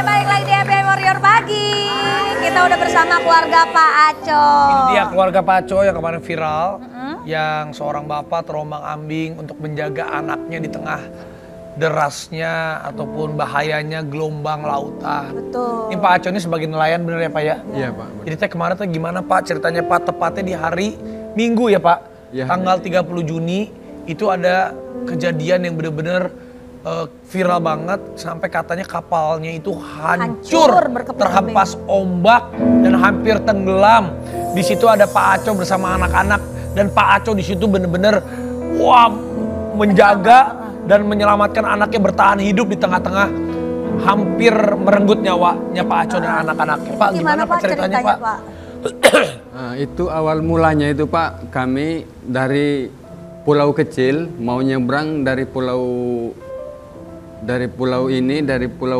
balik lagi di FBI Warrior Pagi. Kita udah bersama keluarga Pak Aco. Ini dia keluarga Pak Aco yang kemarin viral. Yang seorang bapak terombang-ambing untuk menjaga anaknya di tengah derasnya ataupun bahayanya gelombang lautan. Betul. Ini Pak Aco ini sebagai nelayan bener ya Pak ya? Iya Pak. Jadi teh kemarin tuh gimana Pak ceritanya Pak, tepatnya di hari Minggu ya Pak? Ya, tanggal 30 Juni itu ada kejadian yang bener-bener viral banget sampai katanya kapalnya itu hancur terhempas ombak dan hampir tenggelam. Di situ ada Pak Aco bersama anak-anak dan Pak Aco di situ bener-bener wah menjaga dan menyelamatkan anaknya bertahan hidup di tengah-tengah hampir merenggut nyawanya Pak Aco dan anak-anaknya. Pak gimana Pak ceritanya Pak? Nah, itu awal mulanya itu Pak, kami dari pulau kecil mau nyebrang dari pulau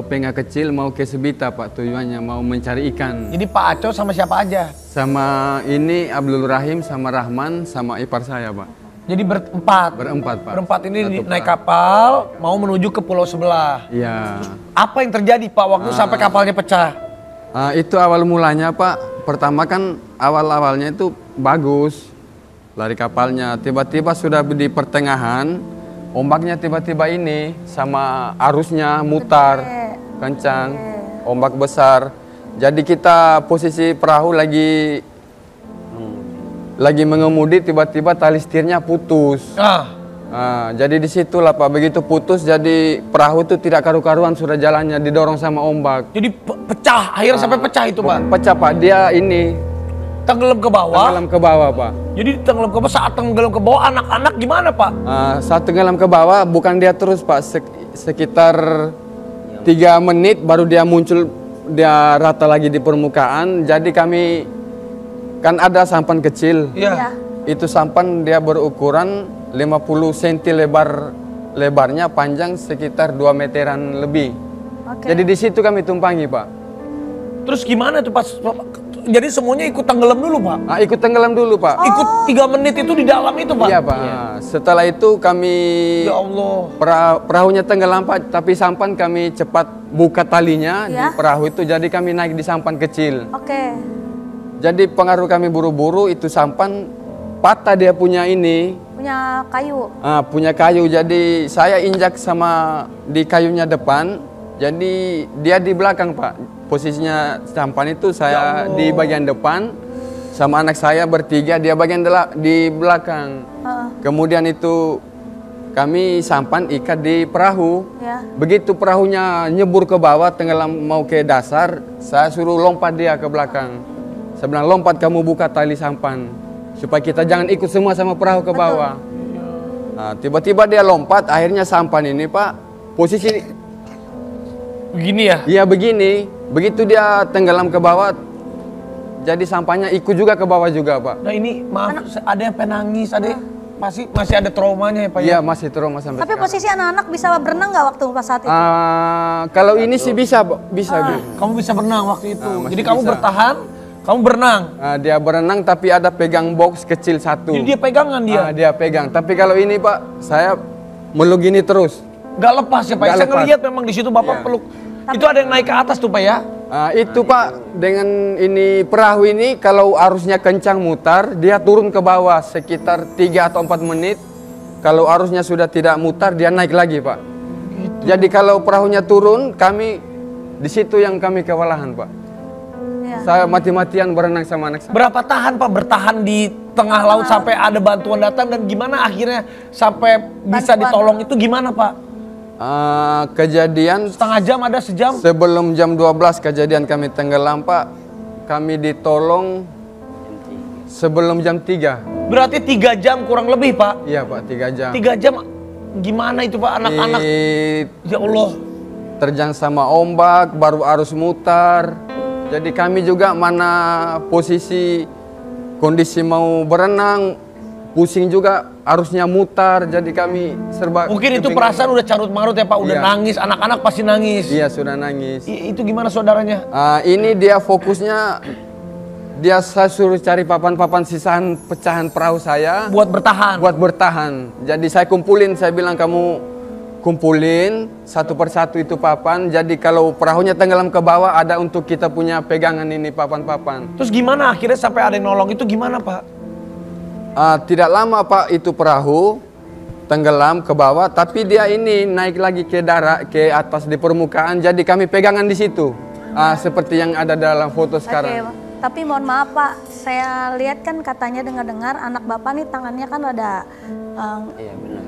Penga kecil mau ke Sebita Pak, tujuannya mau mencari ikan. Jadi Pak Aco sama siapa aja? Sama ini Abdul Rahim sama Rahman sama ipar saya Pak. Jadi berempat? Berempat Pak. Berempat ini naik kapal mau menuju ke pulau sebelah. Iya. Apa yang terjadi Pak waktu sampai kapalnya pecah? Itu awal mulanya Pak, pertama kan awal-awalnya itu bagus lari kapalnya. Tiba-tiba sudah di pertengahan, ombaknya tiba-tiba ini sama arusnya mutar, kencang, ombak besar. Jadi kita posisi perahu lagi mengemudi, tiba-tiba tali setirnya putus. Jadi disitulah Pak, begitu putus jadi perahu itu tidak karu-karuan sudah jalannya didorong sama ombak. Jadi pecah, akhirnya sampai pecah itu Pak? Pecah Pak, dia ini tenggelam ke bawah? Tenggelam ke bawah Pak. Jadi tenggelam ke bawah, saat tenggelam ke bawah anak-anak gimana Pak? Saat tenggelam ke bawah bukan dia terus Pak, sekitar 3 menit baru dia muncul, dia rata lagi di permukaan. Jadi kami kan ada sampan kecil. Iya. Itu sampan dia berukuran 50 cm lebarnya, panjang sekitar 2 meteran lebih. Jadi di situ kami tumpangi Pak. Terus gimana tuh pas? Jadi semuanya ikut tenggelam dulu Pak? Ikut tenggelam dulu Pak. Ikut 3 menit itu di dalam itu Pak? Iya Pak. Setelah itu kami, ya Allah, perahunya tenggelam Pak, tapi sampan kami cepat buka talinya di perahu itu, jadi kami naik di sampan kecil. Jadi pengaruh kami buru-buru, itu sampan patah dia punya ini. Punya kayu? Punya kayu, jadi saya injak sama di kayunya depan, jadi dia di belakang Pak. Posisinya sampan itu saya di bagian depan, sama anak saya bertiga, dia bagian di belakang. Kemudian itu kami sampan ikat di perahu. Begitu perahunya nyebur ke bawah, tenggelam mau ke dasar, saya suruh lompat dia ke belakang. Saya bilang, lompat kamu buka tali sampan, supaya kita jangan ikut semua sama perahu ke bawah. Tiba-tiba dia lompat, akhirnya sampan ini Pak, posisi begini ya? Iya begini, begitu dia tenggelam ke bawah, jadi sampannya ikut juga ke bawah juga Pak. Nah ini maaf, ada yang penangis, ada yang masih ada traumanya ya Pak? Iya masih trauma sampai Tapi posisi anak-anak bisa berenang nggak waktu pas saat itu? Kalau ini sih bisa Bu. Kamu bisa berenang waktu itu, jadi kamu bisa. bertahan, kamu berenang? Dia berenang tapi ada pegang box kecil satu. Jadi dia pegangan dia? Dia pegang, tapi kalau ini Pak, saya meluk gini terus. Gak lepas ya Pak? Saya ngeliat memang di situ Bapak peluk. Itu ada yang naik ke atas tuh Pak ya? Itu Pak, dengan ini perahu ini kalau arusnya kencang mutar, dia turun ke bawah sekitar 3 atau 4 menit. Kalau arusnya sudah tidak mutar, dia naik lagi Pak. Gitu. Jadi kalau perahunya turun, kami di situ yang kami kewalahan Pak. Saya mati-matian berenang sama anak saya. Berapa tahan Pak bertahan di tengah laut sampai ada bantuan datang, dan gimana akhirnya sampai bisa ditolong itu gimana Pak? Kejadian setengah jam, ada sejam? Sebelum jam 12 kejadian kami tenggelam Pak, kami ditolong sebelum jam 3. Berarti 3 jam kurang lebih Pak? Iya Pak, 3 jam. 3 jam gimana itu Pak, anak-anak? Ya Allah. Terjang sama ombak, baru arus mutar. Jadi kami juga mana posisi kondisi mau berenang, pusing juga, arusnya mutar, jadi kami serba. Mungkin itu perasaan udah carut marut ya Pak, udah nangis, anak-anak pasti nangis. Iya sudah nangis. Itu gimana saudaranya? Ini dia fokusnya, saya suruh cari papan-papan sisaan pecahan perahu saya. Buat bertahan? Buat bertahan. Jadi saya kumpulin, saya bilang kamu kumpulin satu persatu itu papan. Jadi kalau perahunya tenggelam ke bawah ada untuk kita punya pegangan ini papan-papan. Terus gimana akhirnya sampai ada yang nolong itu gimana Pak? Tidak lama Pak itu perahu tenggelam ke bawah, tapi dia ini naik lagi ke ke atas di permukaan. Jadi kami pegangan di situ, seperti yang ada dalam foto sekarang. Tapi mohon maaf Pak, saya lihat kan katanya dengar-dengar anak Bapak nih tangannya kan ada. Iya benar.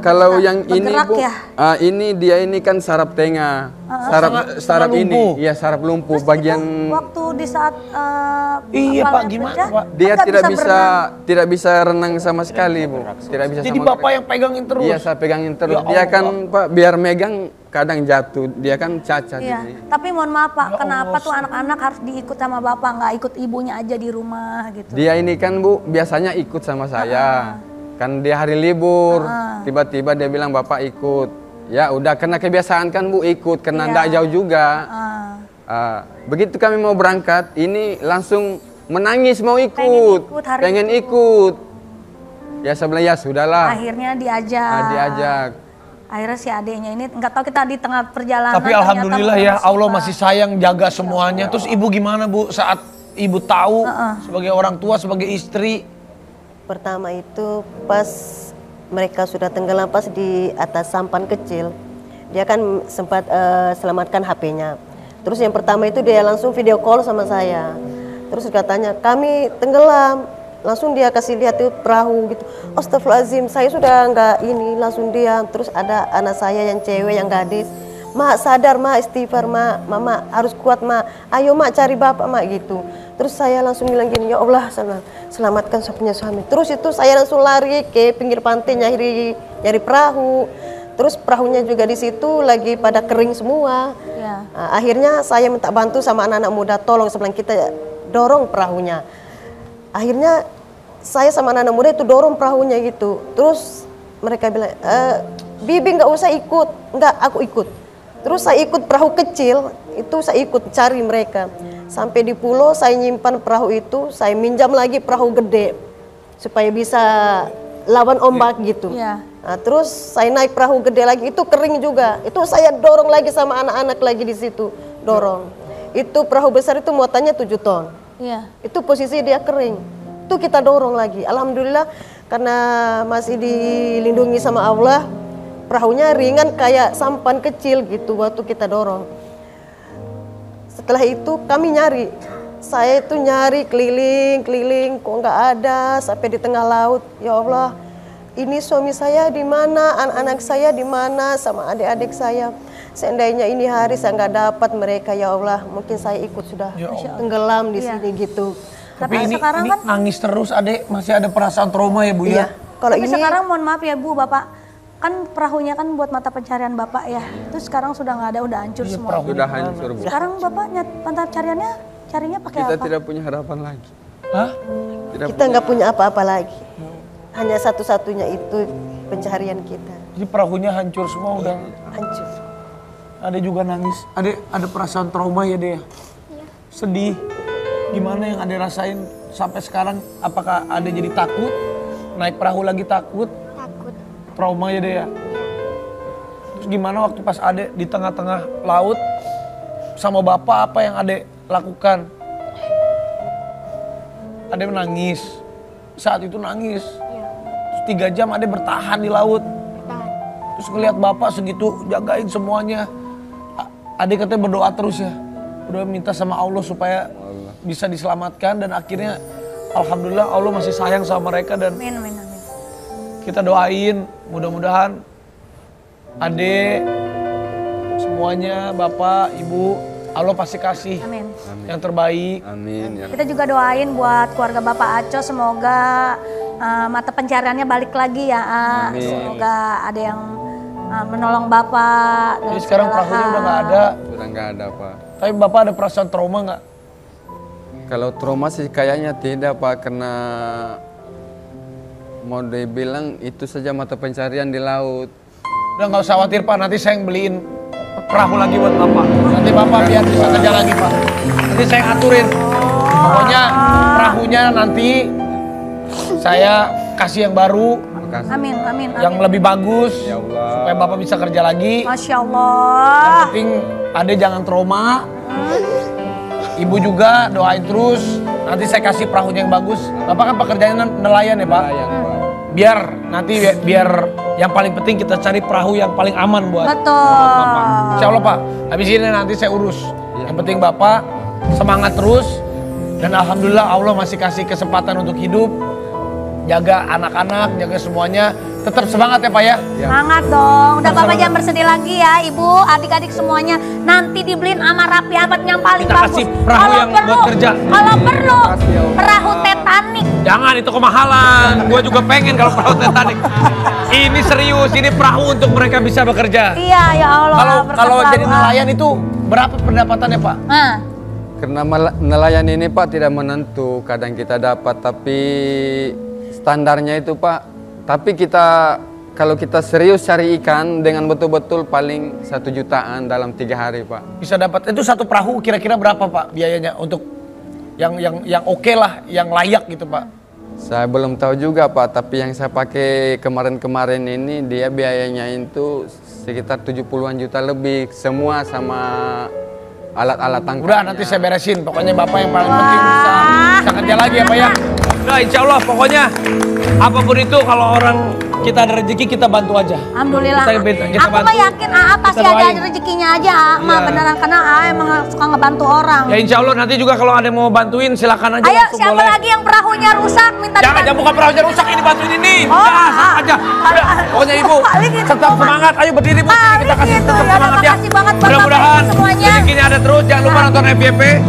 Kalau yang ini Bu, ya? ini dia ini kan saraf tengah, saraf ini, ya saraf lumpuh Terus bagian. itu waktu di saat Iya Pak, kepalanya gimana pecah, Pak? Dia kan tidak bisa renang sama sekali Bu, tidak bisa. Jadi sama Bapak yang pegangin terus? Iya saya pegangin terus. Ya Dia Allah. kan Pak biar megang kadang jatuh, dia kan cacat Iya. ini. Tapi mohon maaf Pak, Ya kenapa Allah. tuh anak-anak harus diikut sama Bapak, nggak ikut ibunya aja di rumah gitu? Dia ini kan Bu biasanya ikut sama saya. Kan dia hari libur, tiba-tiba dia bilang Bapak ikut. Ya udah karena kebiasaan kan Bu ikut, karena enggak jauh juga. Begitu kami mau berangkat, ini langsung menangis mau ikut, pengen ikut. Ya sebenarnya ya sudahlah. Akhirnya diajak. Diajak. Akhirnya si adeknya ini nggak tahu kita di tengah perjalanan. Tapi ternyata alhamdulillah ya masih Allah Pak. masih sayang jaga semuanya. Terus ibu gimana Bu saat ibu tahu sebagai orang tua, sebagai istri? Pertama itu pas mereka sudah tenggelam pas di atas sampan kecil, dia kan sempat selamatkan HP-nya. Terus yang pertama itu dia langsung video call sama saya. Terus katanya kami tenggelam, langsung dia kasih lihat itu perahu gitu. Astagfirullahaladzim, saya sudah nggak ini, langsung diam. Terus ada anak saya yang cewek yang gadis, Mak sadar Mak, istighfar Mak, Mama harus kuat Mak, ayo Mak cari Bapak Mak gitu. Terus saya langsung bilang gini, ya Allah selamatkan saya punya suami. Terus itu saya langsung lari ke pinggir pantai nyari perahu. Terus perahunya juga di situ lagi pada kering semua. Ya. Nah, akhirnya saya minta bantu sama anak-anak muda, tolong sebelum kita dorong perahunya. Akhirnya saya sama anak-anak muda itu dorong perahunya gitu. Terus mereka bilang, Bibi nggak usah ikut, nggak aku ikut. Terus saya ikut perahu kecil, itu saya ikut cari mereka. Sampai di pulau saya nyimpan perahu itu, saya minjam lagi perahu gede supaya bisa lawan ombak gitu. Iya. Nah, terus saya naik perahu gede lagi, itu kering juga. Itu saya dorong lagi sama anak-anak lagi di situ, dorong. Itu perahu besar itu muatannya 7 ton. Iya. Itu posisi dia kering. Itu kita dorong lagi. Alhamdulillah karena masih dilindungi sama Allah, perahunya ringan kayak sampan kecil gitu waktu kita dorong. Setelah itu kami nyari. Saya itu nyari keliling, kok nggak ada sampai di tengah laut. Ya Allah, ini suami saya di mana, anak-anak saya di mana, sama adik-adik saya. Seandainya ini hari saya nggak dapat mereka, ya Allah, mungkin saya ikut sudah Ya Allah. tenggelam di sini gitu. Tapi ini sekarang kan nangis terus adek, masih ada perasaan trauma ya Bu ya? Kalau tapi ini sekarang mohon maaf ya Bu, Bapak kan perahunya kan buat mata pencarian Bapak ya. Terus sekarang sudah nggak ada, udah hancur Iya, semua. perahu Sudah hancur Bu. Sekarang Bapak mata pencariannya carinya pakai Kita apa? tidak punya harapan lagi. Hah? Tidak kita nggak punya apa-apa lagi. Hanya satu-satunya itu pencarian kita. Jadi perahunya hancur semua udah. Hancur. Ada juga nangis. Ada perasaan trauma ya deh. Sedih. Gimana yang Ade rasain sampai sekarang? Apakah Ade jadi takut? Naik perahu lagi takut? Takut. Trauma ya deh ya. Terus gimana waktu pas Ade di tengah-tengah laut sama Bapak, apa yang Ade lakukan? Ade menangis. Saat itu nangis. Terus 3 jam Ade bertahan di laut. Tahan. Terus ngeliat Bapak segitu jagain semuanya. Ade katanya berdoa terus ya. Berdoa minta sama Allah supaya bisa diselamatkan, dan akhirnya alhamdulillah Allah masih sayang sama mereka, dan Amin, amin, amin. kita doain mudah-mudahan Ade semuanya, Bapak, Ibu, Allah pasti kasih Amin. yang terbaik. Amin ya. Kita juga doain buat keluarga Bapak Aco, semoga mata pencariannya balik lagi ya. Amin. Semoga ada yang menolong Bapak. Jadi sekarang perahunya udah nggak ada. Sudah nggak ada Pak. Tapi Bapak ada perasaan trauma nggak? Kalau trauma sih kayaknya tidak Pak, karena mau dibilang itu saja mata pencarian di laut. Udah nggak usah khawatir Pak, nanti saya yang beliin perahu lagi buat Bapak. Nanti Bapak biar bisa kerja lagi Pak. Nanti saya aturin. Pokoknya perahunya nanti saya kasih yang baru. kasih. Amin, amin, amin. Yang lebih bagus. Ya Allah. Supaya Bapak bisa kerja lagi. Masya Yang Allah. penting Ade jangan trauma. Ibu juga doain terus. Nanti saya kasih perahunya yang bagus. Bapak kan pekerjaannya nelayan ya Pak? Nelayan, Pak. Biar nanti biar yang paling penting kita cari perahu yang paling aman buat Betul. Bapak. Insya Allah Pak, habis ini nanti saya urus. Yang penting Bapak semangat terus. Dan Alhamdulillah Allah masih kasih kesempatan untuk hidup. Jaga anak-anak, jaga semuanya. Tetap semangat ya Pak ya. Semangat dong. Udah Bapak jangan bersedih lagi ya Ibu, adik-adik semuanya. Nanti dibeliin sama Raffi Ahmad yang paling Kita bagus. kasih perahu yang buat kerja. Kalau perlu, Kasih, ya Allah. perahu Titanic. Jangan itu kemahalan. Gue juga pengen kalau perahu Titanic. Ini serius, ini perahu untuk mereka bisa bekerja. Iya ya Allah. Kalau berkat jadi perahu. nelayan itu berapa pendapatannya Pak? Nah, Karena nelayan ini Pak tidak menentu, kadang kita dapat tapi standarnya itu Pak. Tapi kita kalau kita serius cari ikan dengan betul-betul paling 1 jutaan dalam 3 hari Pak. Bisa dapat itu satu perahu kira-kira berapa Pak biayanya untuk yang oke lah, yang layak gitu Pak? Saya belum tahu juga Pak, tapi yang saya pakai kemarin-kemarin ini dia biayanya itu sekitar 70-an juta lebih, semua sama alat-alat tangkap. Udah nanti saya beresin, pokoknya Bapak yang paling penting bisa kerja lagi ya Pak ya. Udah insya Allah pokoknya apapun itu kalau orang kita ada rezeki kita bantu aja. Alhamdulillah. Kita Aku mah bantu, yakin AA pasti kita ada doain. rezekinya aja, AA mah Iya. beneran karena AA emang suka ngebantu orang. Ya insya Allah nanti juga kalau ada yang mau bantuin silakan aja Ayo langsung siapa boleh. lagi yang perahunya rusak minta Jangan dibantu. bukan perahunya rusak ini bantuin ini. Oh, Udah, sama aja. Udah, pokoknya Ibu Paling gitu, tetap Pak. semangat. Ayo berdiri Bu, sini kita Paling kasih gitu, tetap ya udah, semangat ya. makasih banget buat Mudah-mudahan Bapak Ibu semuanya. rezekinya ada terus. Jangan lupa nonton FYP.